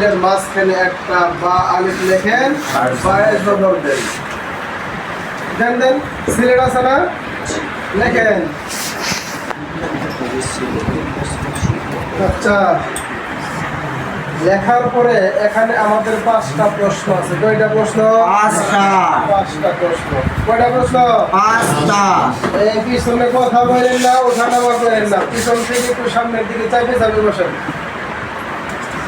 এর মাঝখানে একটা বা আলিফ লেখেন আর বায়ে জবর দেন। দেন সিলেট আছে না, লেখেন। আচ্ছা, লেখার পরে এখানে আমাদের 5টা প্রশ্ন আছে। কয়টা প্রশ্ন? 5টা প্রশ্ন। কয়টা প্রশ্ন? 5টা। এই পিছনে কথা বলেন না, ওঠানামা করেন না। পিছন থেকে একটু সামনের দিকে চাপে চাপে বসেন,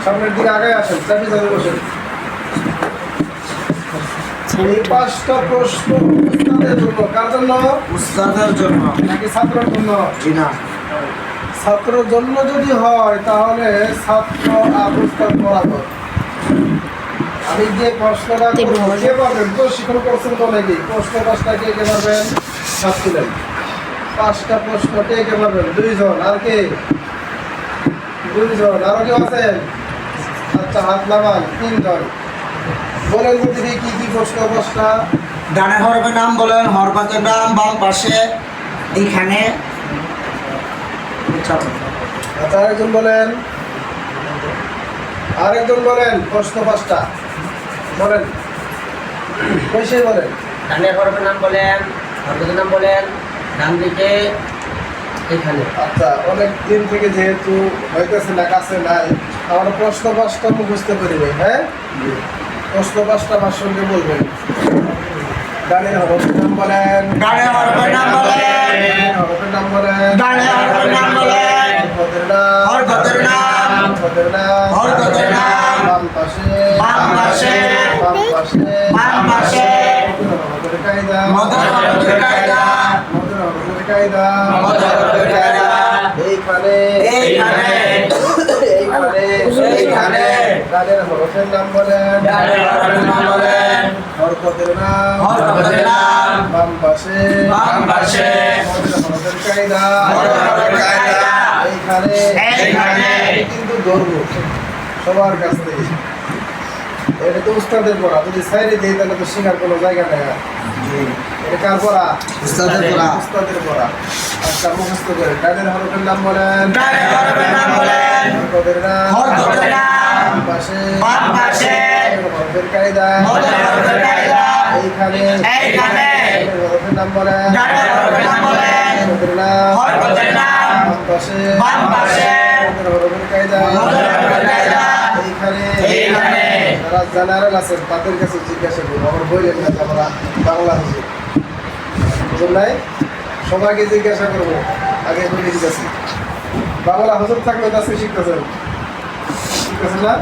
সামনের দিকে আগে আসেন, চাপে চাপে বসেন। এই 5টা প্রশ্ন উস্তাদের জন্য। কার জন্য? উস্তাদের জন্য নাকি ছাত্রের জন্য? জি না, ছাত্রের জন্য যদি হয় তাহলে ছাত্র আর উস্তাদ বরাবর। আমি যে প্রশ্নটা করবো কে পারবেন? প্রশিক্ষণ করছেন তো নাকি? প্রশ্ন 5টা কে কে পারবেন? ছাত্রীরা। 5টা প্রশ্ন কে কে পারবেন? 2 জন। আর কে? 2 জন। আরো কেউ আছেন? আচ্ছা, হাত নামান। 3 জন। বলেন দেখি কি কি প্রশ্ন? 5টা। ডানে হরফের নাম বলেন, হরফের নাম বাম পাশে এইখানে। আচ্ছা, আরেকজন বলেন, আরেকজন বলেন। প্রশ্ন 5টা বলেন, বেশি বলেন। ডানের হরফের নাম বলেন, হরফের নাম বলেন, ডান দিকে এখানে। আচ্ছা, অনেক দিন থেকে যেহেতু হইতেছে না, কাছে নাই, আমরা প্রশ্ন 5টা মুখস্থ করিবে। হ্যাঁ, প্রশ্ন 5টা আমার সঙ্গে বলবেন। ডানের হরফের নাম বলেন, ডানের হরফের নাম বলেন, হরফের নাম বলেন, ডানের হরফের নাম বলেন, হরফের নাম, হরফের নাম, হরফের নাম, হরফের নাম, বাম পাশে, বাম পাশে, বাম পাশে, বাম পাশে, হরফের কায়দা, মদের হরফের কায়দা, মদের হরফের কায়দা, মদের হরফের কায়দা, এইখানে, এইখানে, এইখানে, এইখানে, ডানের হরফের নাম বলেন, ডানের হরফের নাম বলেন, হরফের নাম, হরফের নাম, বাম পাশে, বাম পাশে, মদের হরফের কায়দা, মদের হরফের কায়দা, এইখানে, এইখানে। কিন্তু ধরবো সবার কাছ থেকে। এটা তো উস্তাদের পড়া, যদি সাইডে দিই তাহলে তো শেখার কোনো জায়গা নেই। এটা কার পড়া? উস্তাদের পড়া। উস্তাদের পড়া। আচ্ছা, মুখস্থ করে। ডানের হরফের নাম বলেন, ডানের হরফের নাম বলেন, হরফের নাম, হরফের নাম, বাম পাশে, বাম পাশে, হরফের কায়দা, মদের হরফের কায়দা, এইখানে, এইখানে। হরফের নাম বলেন, ডানের হরফের নাম বলেন, হরফের নাম, হরফের নাম, বাম পাশে, বাম পাশে, হরফের কায়দা, মদের হরফের কায়দা, এইখানে। এইখানে। যারা জেনারেল আছেন তাদের কাছে জিজ্ঞাসা করবো, আমার বললেন না যে আমরা বাংলা হুজুর, বুঝুন নাই? সবাইকে জিজ্ঞাসা করবো, আগে বলে দিতেছি। বাংলা হুজুর থাকলে তাকে শিখতেছেন, শিখতেছেন না?